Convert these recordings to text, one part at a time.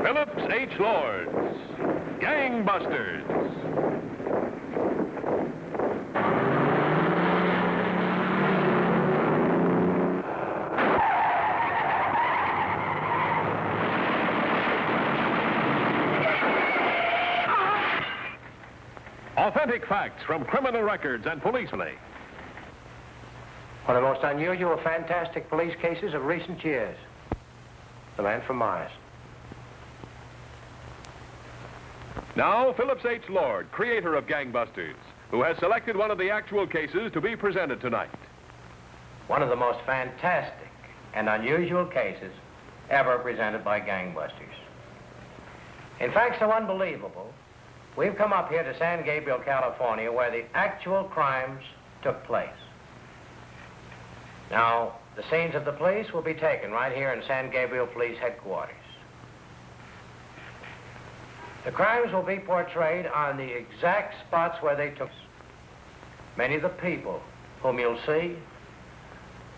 Phillips H. Lords, Gangbusters. Authentic facts from criminal records and policemen. One of the most unusual, fantastic police cases of recent years. The Man from Mars. Now, Phillips H. Lord, creator of Gangbusters, who has selected one of the actual cases to be presented tonight. One of the most fantastic and unusual cases ever presented by Gangbusters. In fact, so unbelievable, we've come up here to San Gabriel, California, where the actual crimes took place. Now, the scenes of the police will be taken right here in San Gabriel Police Headquarters. The crimes will be portrayed on the exact spots where they took place. Many of the people whom you'll see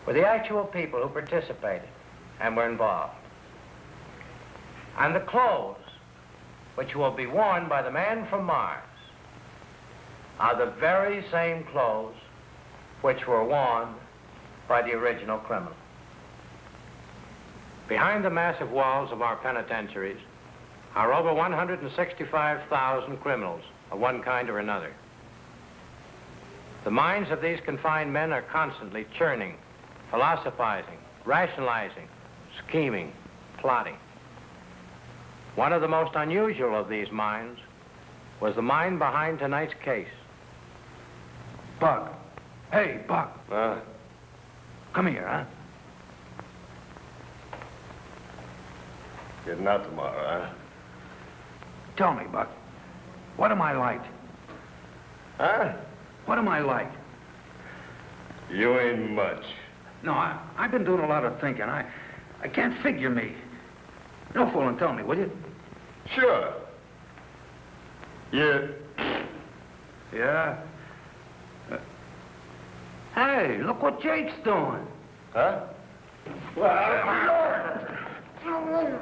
were the actual people who participated and were involved. And the clothes which will be worn by the Man from Mars are the very same clothes which were worn by the original criminal. Behind the massive walls of our penitentiaries are over 165,000 criminals of one kind or another. The minds of these confined men are constantly churning, philosophizing, rationalizing, scheming, plotting. One of the most unusual of these minds was the mind behind tonight's case. Buck. Hey, Buck. Come here, huh? Getting out tomorrow, huh? Tell me, Buck. What am I like? Huh? What am I like? You ain't much. No, I've been doing a lot of thinking. I can't figure me. No fool and tell me, will you? Sure. Yeah. Yeah? Hey, look what Jake's doing. Huh?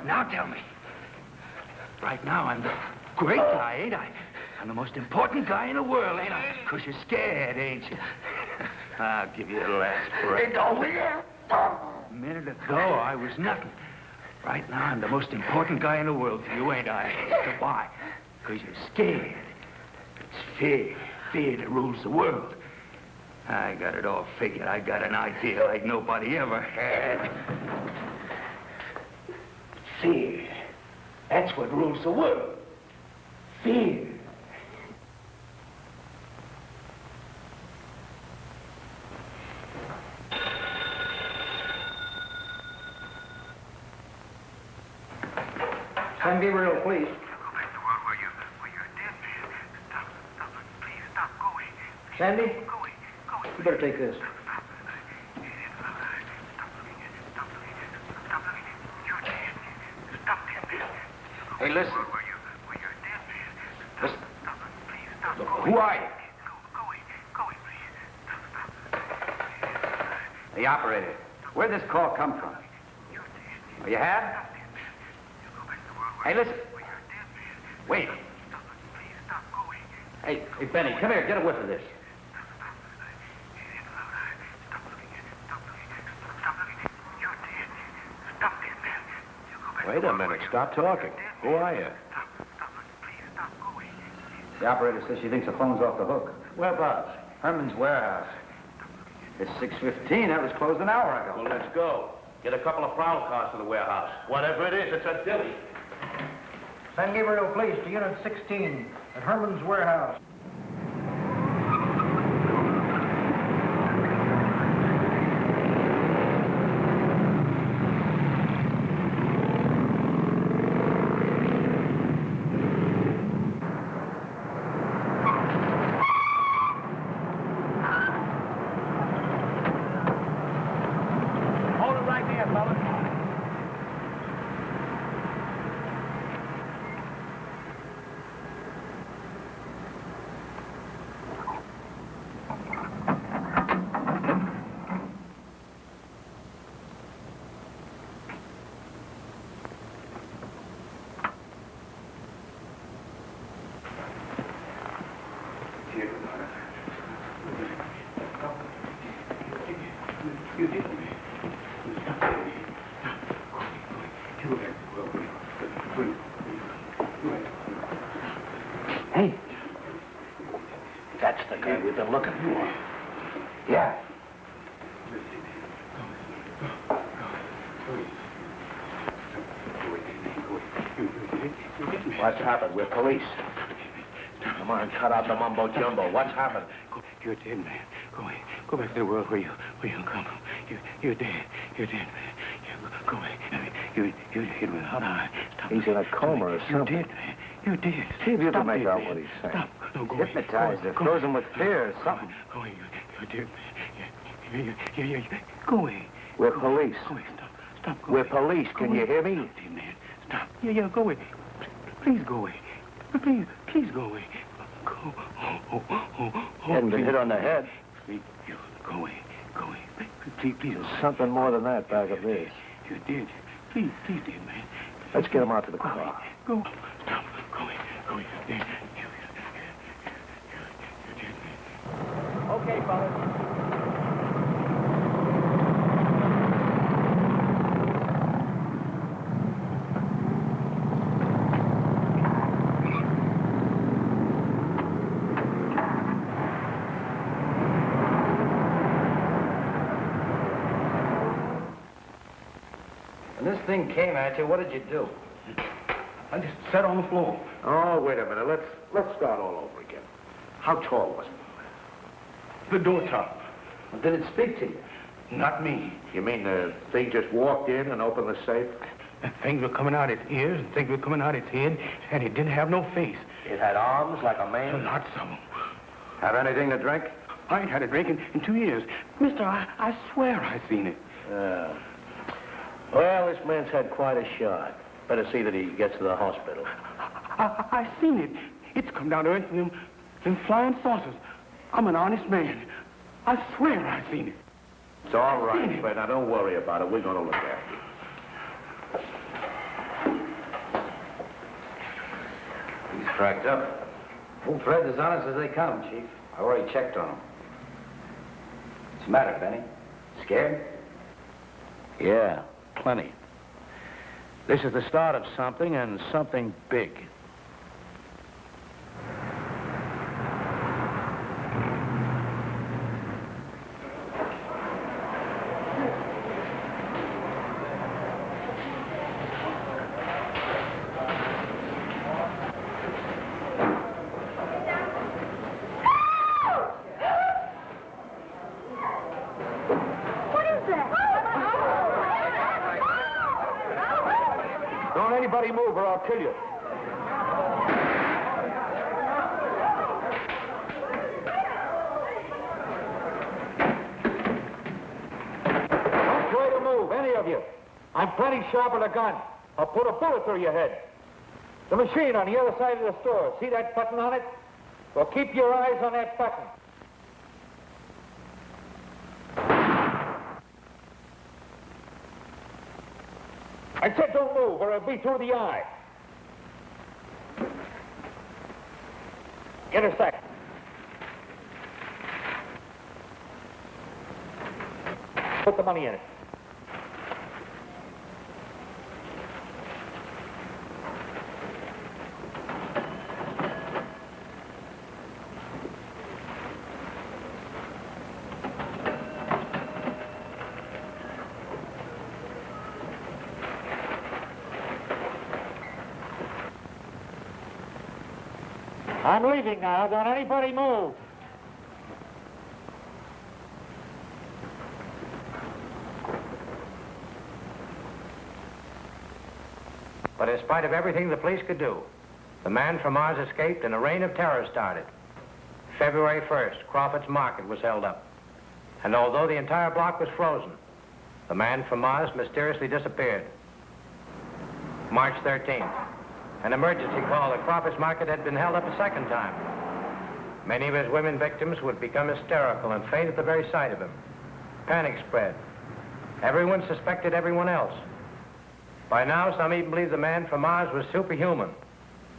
Now tell me. Right now, I'm the great guy, ain't I? I'm the most important guy in the world, ain't I? 'Cause you're scared, ain't you? I'll give you the last breath. A minute ago, I was nothing. Right now, I'm the most important guy in the world to you, ain't I? Why? 'Cause you're scared. It's fear. Fear that rules the world. I got it all figured. I got an idea like nobody ever had. Fear. That's what rules the world. Fear. San Gabriel, please. Go back to work where you're a dead man. Stop, please, stop going. Sandy, Going. you better take this. Stop looking. You're dead. Stop, dead man. Hey, listen. Where you're a dead man. Listen. Stop, please, stop going. Who are you? Going, please. Stop. The operator. Where'd this call come from? You're dead. Oh, you have? Stop, dead man. You go back to work Hey, listen. where you're a dead man. Wait. Stop, please, stop going. Hey, Benny, come here. Get a whiff of this. Stop looking. You're dead. Stop, dead man. You go back Wait to a work minute. where you're Stop talking. Who are you? Stop, please, stop going. The operator says she thinks the phone's off the hook. Whereabouts? Herman's warehouse. It's 6:15. That was closed an hour ago. Well, let's go. Get a couple of prowl cars to the warehouse. Whatever it is, it's a dilly. San Gabriel, please, to Unit 16 at Herman's warehouse. Hold it right there, fellas. looking for. Yeah. What's happened? We're police. Come on, cut out the mumbo jumbo. What's happened? You're dead, man. Go away. Go back to the world where you come from. You're dead. You're dead, man. Go away. You're hit with a hot eye. Stop. He's in a coma or something. You're dead, man. You're dead. See if you Stop can make dead, out man. what he's saying. Stop. No, go away. Hypnotized or Go frozen away. with fear or something. Go away. You're dead, man. Yeah. Go away. We're police. Go away. Stop. Go We're away. police. Go Can away. you hear me? Stop, dead man. Stop. Yeah. Go away. Please go away. Please go away. Go. He hadn't been hit on the head. Please, go away. Please. There's something more than that back of this. You did. Please, dead man. Let's get him out to the car. Go. Stop. Go away. There. You did, man. Okay, fellas. When this thing came at you, what did you do? I just sat on the floor. Oh, wait a minute. Let's start all over again. How tall was it? The door top. Did it speak to you? Not me. You mean the thing just walked in and opened the safe? And things were coming out its ears and things were coming out its head, and it didn't have no face. It had arms like a man? Lots of them. Have anything to drink? I ain't had a drink in 2 years. Mister, I swear I seen it. Well, this man's had quite a shot. Better see that he gets to the hospital. I seen it. It's come down to earth in them flying saucers. I'm an honest man. I swear I seen it. It's all right, Fred. Now, don't worry about it. We're going to look after you. He's cracked up. Oh, Fred's as honest as they come, Chief. I already checked on him. What's the matter, Benny? Scared? Yeah, plenty. This is the start of something, and something big. Don't anybody move or I'll kill you. Don't try to move, any of you. I'm plenty sharp with a gun. I'll put a bullet through your head. The machine on the other side of the store. See that button on it? Well, keep your eyes on that button. I said don't move or it'll be through the eye. Get a sec. Put the money in it. I'm leaving now. Don't anybody move. But in spite of everything the police could do, the man from Mars escaped and a reign of terror started. February 1st, Crawford's Market was held up. And although the entire block was frozen, the man from Mars mysteriously disappeared. March 13th, an emergency call at Crawford's Market had been held up a second time. Many of his women victims would become hysterical and faint at the very sight of him. Panic spread. Everyone suspected everyone else. By now, some even believed the man from Mars was superhuman,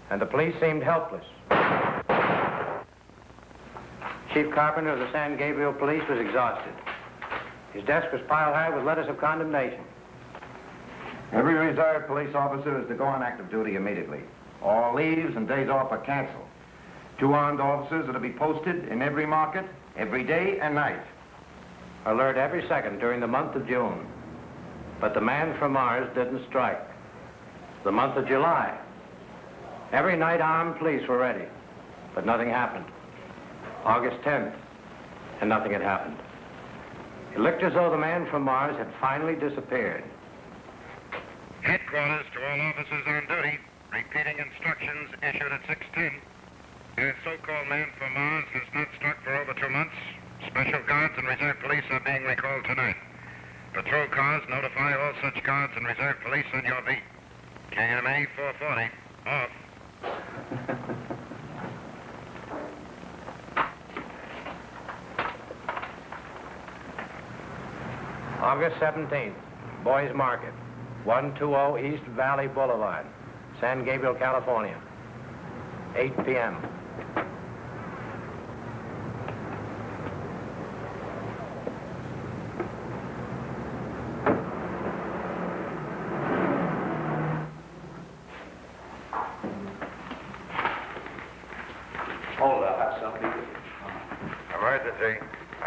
and the police seemed helpless. Chief Carpenter of the San Gabriel Police was exhausted. His desk was piled high with letters of condemnation. Every retired police officer is to go on active duty immediately. All leaves and days off are canceled. 2 armed officers are to be posted in every market every day and night. Alert every second during the month of June. But the man from Mars didn't strike. The month of July. Every night armed police were ready, but nothing happened. August 10th, and nothing had happened. It looked as though the man from Mars had finally disappeared. Headquarters to all officers on duty, repeating instructions issued at 6:10. The so-called man from Mars has not struck for over 2 months. Special guards and reserve police are being recalled tonight. Patrol cars notify all such guards and reserve police on your beat. KMA 440, off. August 17th, Boys Market, 120 East Valley Boulevard, San Gabriel, California, 8 p.m. Hold up, have somebody. Emergency.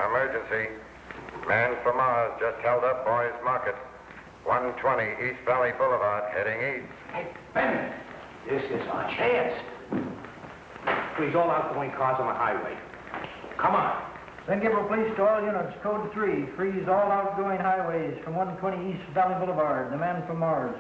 Emergency. Man from Mars just held up Boys Market. 120 East Valley Boulevard, heading east. Hey, Ben, this is our chance. Freeze all outgoing cars on the highway. Come on. San Gabriel Police to all units, code 3, freeze all outgoing highways from 120 East Valley Boulevard, the man from Mars.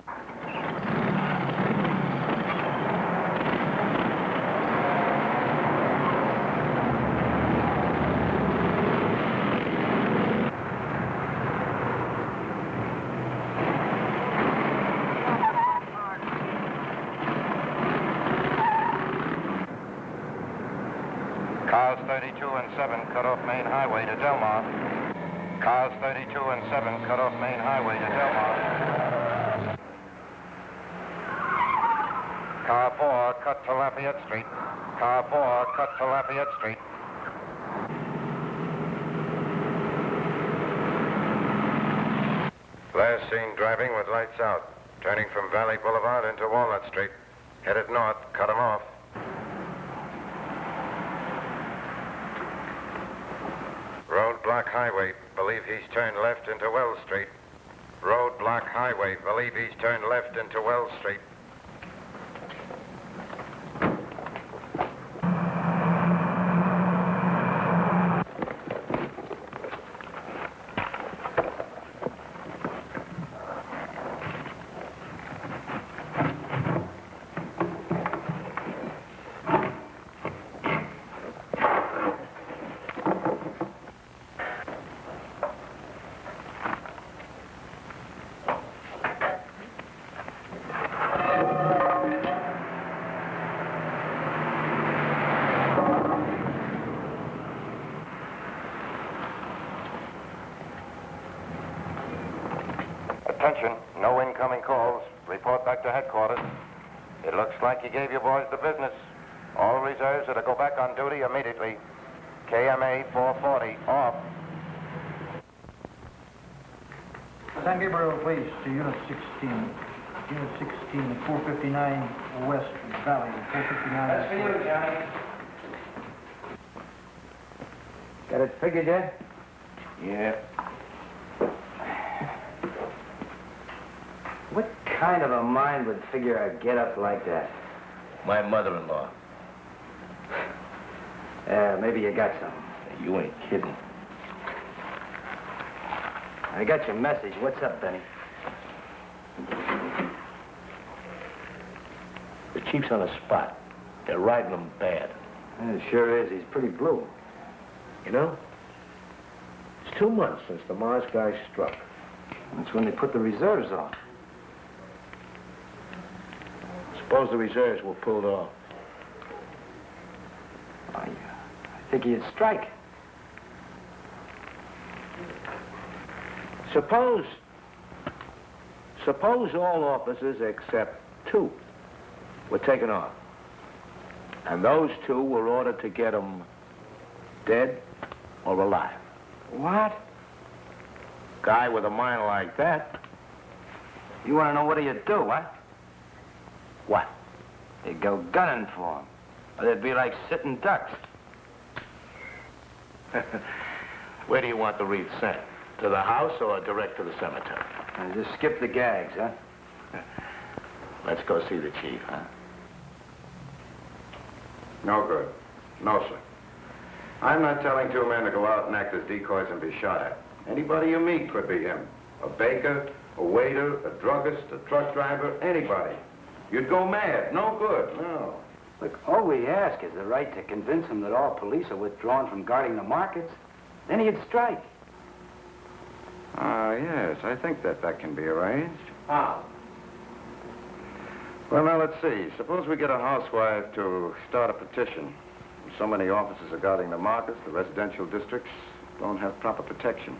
Cars 32 and 7 cut off main highway to Del Mar. Cars 32 and 7 cut off main highway to Del Mar. Car 4 cut to Lafayette Street. Car 4 cut to Lafayette Street. Last seen driving with lights out, turning from Valley Boulevard into Walnut Street. Headed north, cut him off. Roadblock Highway, believe he's turned left into Wells Street. Roadblock Highway, believe he's turned left into Wells Street. Attention, no incoming calls. Report back to headquarters. It looks like you gave your boys the business. All reserves are to go back on duty immediately. KMA 440, off. San Gabriel Police to Unit 16. Unit 16, 459 West Valley, 459... That's for you, Johnny. Got it figured yet? Yeah. What kind of a mind would figure a get-up like that? My mother-in-law. Maybe you got some. You ain't kidding. I got your message. What's up, Benny? The chief's on the spot. They're riding him bad. It sure is. He's pretty blue. You know, it's 2 months since the Mars guy struck. That's when they put the reserves on. Suppose the reserves were pulled off. I think he'd strike. Suppose all officers except 2 were taken off. And those 2 were ordered to get him dead or alive. What? Guy with a mind like that. You want to know what do you do, huh? What? They'd go gunning for him. Or they'd be like sitting ducks. Where do you want the wreath sent? To the house or direct to the cemetery? Just skip the gags, huh? Let's go see the chief, huh? No good. No, sir. I'm not telling two men to go out and act as decoys and be shot at. Anybody you meet could be him. A baker, a waiter, a druggist, a truck driver, anybody. You'd go mad. No good, no. Look, all we ask is the right to convince him that all police are withdrawn from guarding the markets. Then he'd strike. Ah, yes, I think that can be arranged. How? Well, now, let's see. Suppose we get a housewife to start a petition. So many officers are guarding the markets, the residential districts don't have proper protection.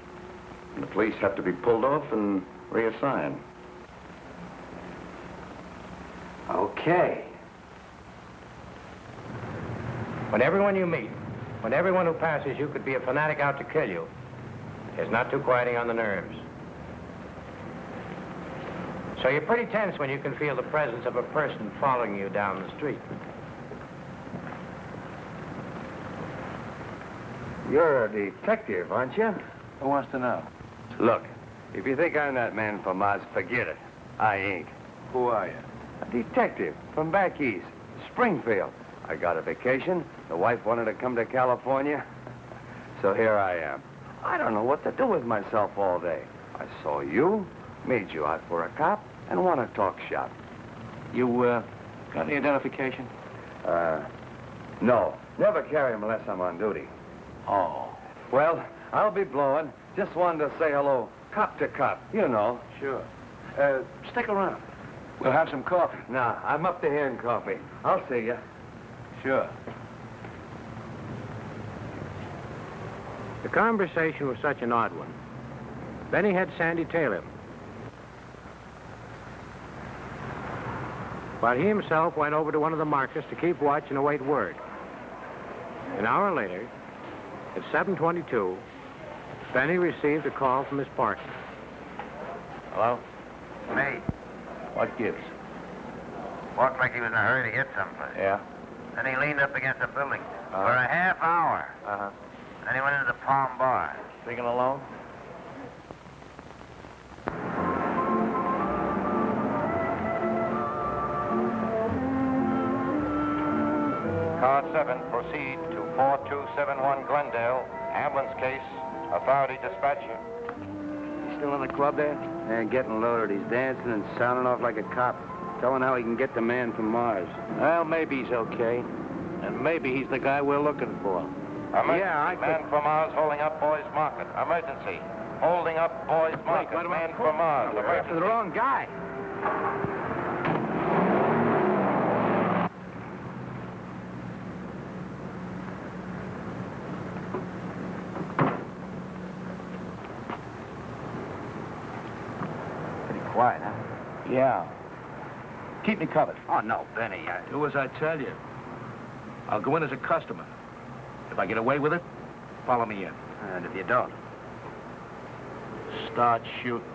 And the police have to be pulled off and reassigned. Okay. When everyone you meet, when everyone who passes you could be a fanatic out to kill you, is not too quieting on the nerves. So you're pretty tense when you can feel the presence of a person following you down the street. You're a detective, aren't you? Who wants to know? Look, if you think I'm that man from Mars, forget it. I ain't. Who are you? A detective from back east, Springfield. I got a vacation. The wife wanted to come to California. So here I am. I don't know what to do with myself all day. I saw you, made you out for a cop, and want to talk shop. You, got any identification? No. Never carry them unless I'm on duty. Oh. Well, I'll be blowing. Just wanted to say hello, cop to cop. You know. Sure. Stick around. We'll have some coffee. Nah, I'm up to here in coffee. I'll see you. Sure. The conversation was such an odd one. Benny had Sandy tail him, while he himself went over to one of the markets to keep watch and await word. An hour later, at 7:22, Benny received a call from his partner. Hello? Me. What gives? Walked like he was in a hurry to get someplace. Yeah? Then he leaned up against a building for a half hour. Uh-huh. Then he went into the Palm Bar. Speaking alone? Car 7, proceed to 4271 Glendale. Ambulance case. Authority dispatcher. He's still in the club there? Yeah, getting loaded. He's dancing and sounding off like a cop. Telling how he can get the man from Mars. Well, maybe he's okay. And maybe he's the guy we're looking for. Emergency. Yeah, I Man from Mars holding up Boys Market. Emergency. Holding up Boys Market. what am I Man from Mars. We're after the wrong guy. Pretty quiet, huh? Yeah. Keep me covered. Oh, no, Benny. Do as I tell you. I'll go in as a customer. If I get away with it, follow me in. And if you don't? Start shooting.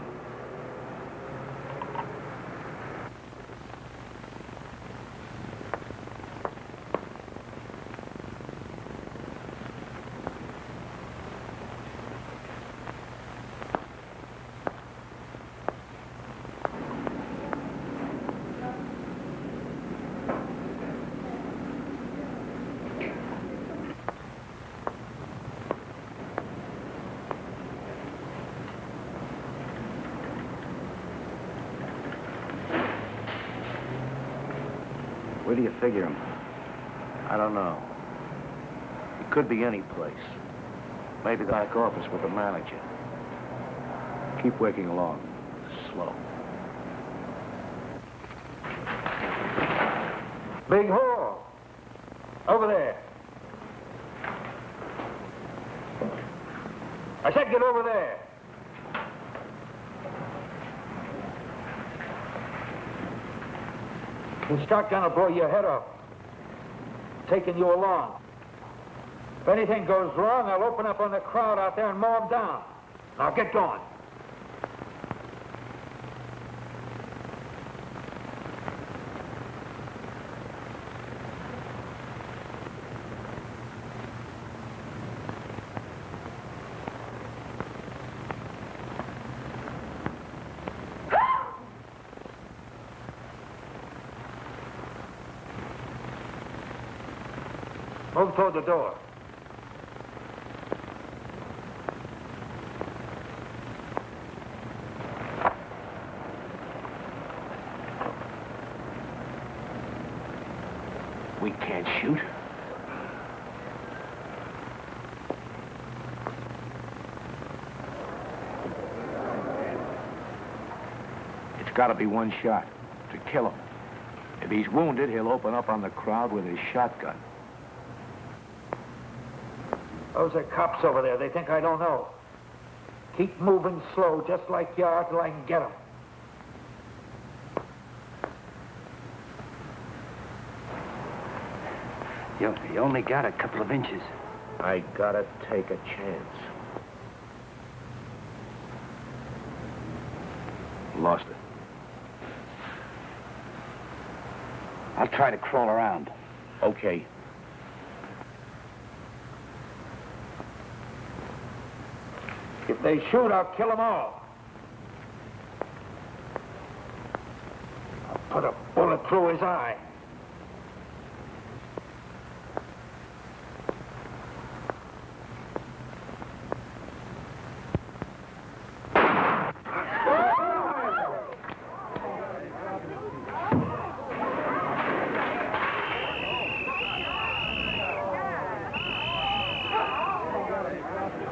Where do you figure him? I don't know. It could be any place. Maybe the back office with the manager. Keep working along. Slow. Big hole. Over there. I said get over there. The shotgun will blow your head off. Taking you along. If anything goes wrong, I'll open up on the crowd out there and mow them down. Now get going. Move toward the door. We can't shoot. It's got to be one shot to kill him. If he's wounded, he'll open up on the crowd with his shotgun. Those are cops over there. They think I don't know. Keep moving slow, just like you are, till I can get them. You only got a couple of inches. I gotta take a chance. Lost it. I'll try to crawl around. Okay. If they shoot, I'll kill them all. I'll put a bullet through his eye.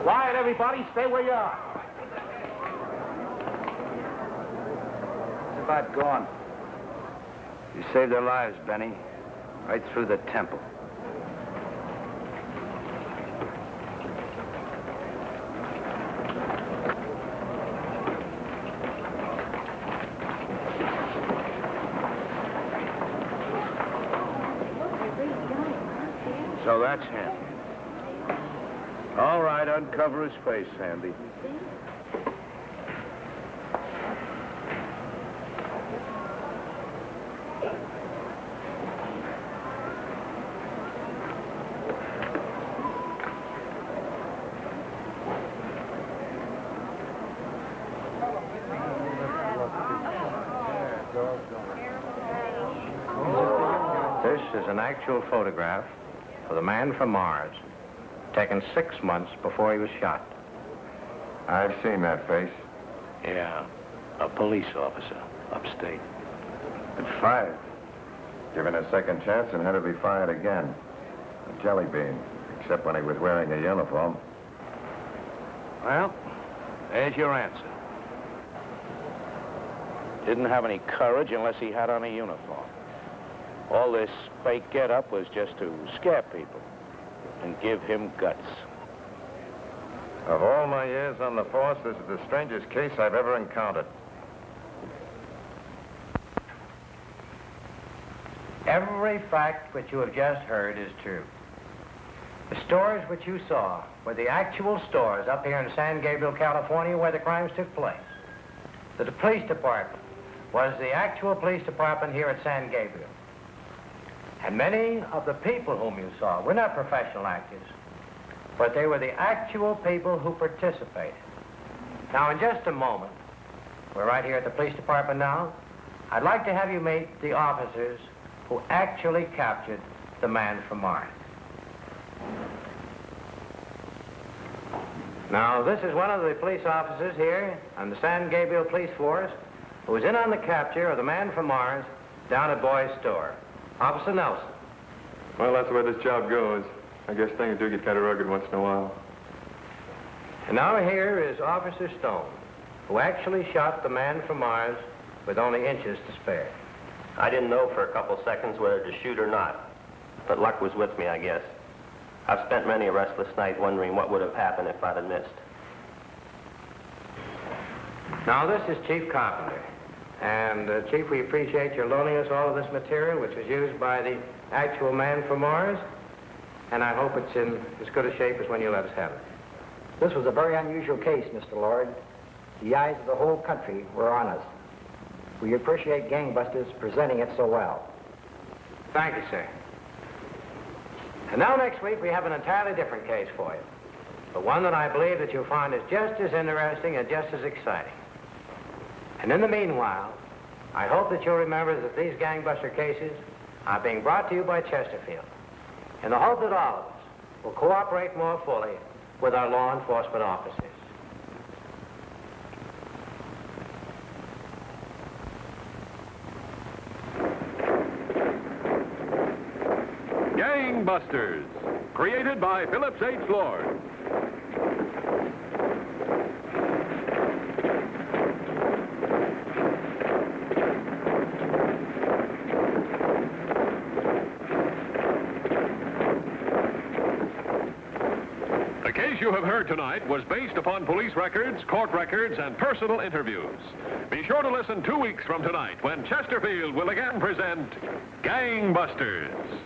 Quiet, everybody. Stay where you are. It's about gone. You saved their lives, Benny. Right through the temple. So that's him. All right, uncover his face, Sandy. This is an actual photograph of the man from Mars, taken 6 months before he was shot. I've seen that face. Yeah, a police officer, upstate. It's fired. Given a second chance and had to be fired again. A jelly bean, except when he was wearing a uniform. Well, there's your answer. Didn't have any courage unless he had on a uniform. All this fake get-up was just to scare people and give him guts. Of all my years on the force, this is the strangest case I've ever encountered. Every fact which you have just heard is true. The stores which you saw were the actual stores up here in San Gabriel, California, where the crimes took place. The police department was the actual police department here at San Gabriel. And many of the people whom you saw were not professional actors, but they were the actual people who participated. Now, in just a moment, we're right here at the police department now, I'd like to have you meet the officers who actually captured the man from Mars. Now, this is one of the police officers here on the San Gabriel Police Force who was in on the capture of the man from Mars down at Boy's store. Officer Nelson. Well, that's the way this job goes. I guess things do get kind of rugged once in a while. And now here is Officer Stone, who actually shot the man from Mars with only inches to spare. I didn't know for a couple seconds whether to shoot or not, but luck was with me, I guess. I've spent many a restless night wondering what would have happened if I'd have missed. Now, this is Chief Carpenter. And, Chief, we appreciate your loaning us all of this material, which was used by the actual man from Mars, and I hope it's in as good a shape as when you let us have it. This was a very unusual case, Mr. Lord. The eyes of the whole country were on us. We appreciate Gangbusters presenting it so well. Thank you, sir. And now next week we have an entirely different case for you. But one that I believe that you'll find is just as interesting and just as exciting. And in the meanwhile, I hope that you'll remember that these gangbuster cases are being brought to you by Chesterfield. in the hope that all of us will cooperate more fully with our law enforcement officers. Gangbusters, created by Phillips H. Lord. The case you have heard tonight was based upon police records, court records, and personal interviews. Be sure to listen 2 weeks from tonight when Chesterfield will again present Gangbusters.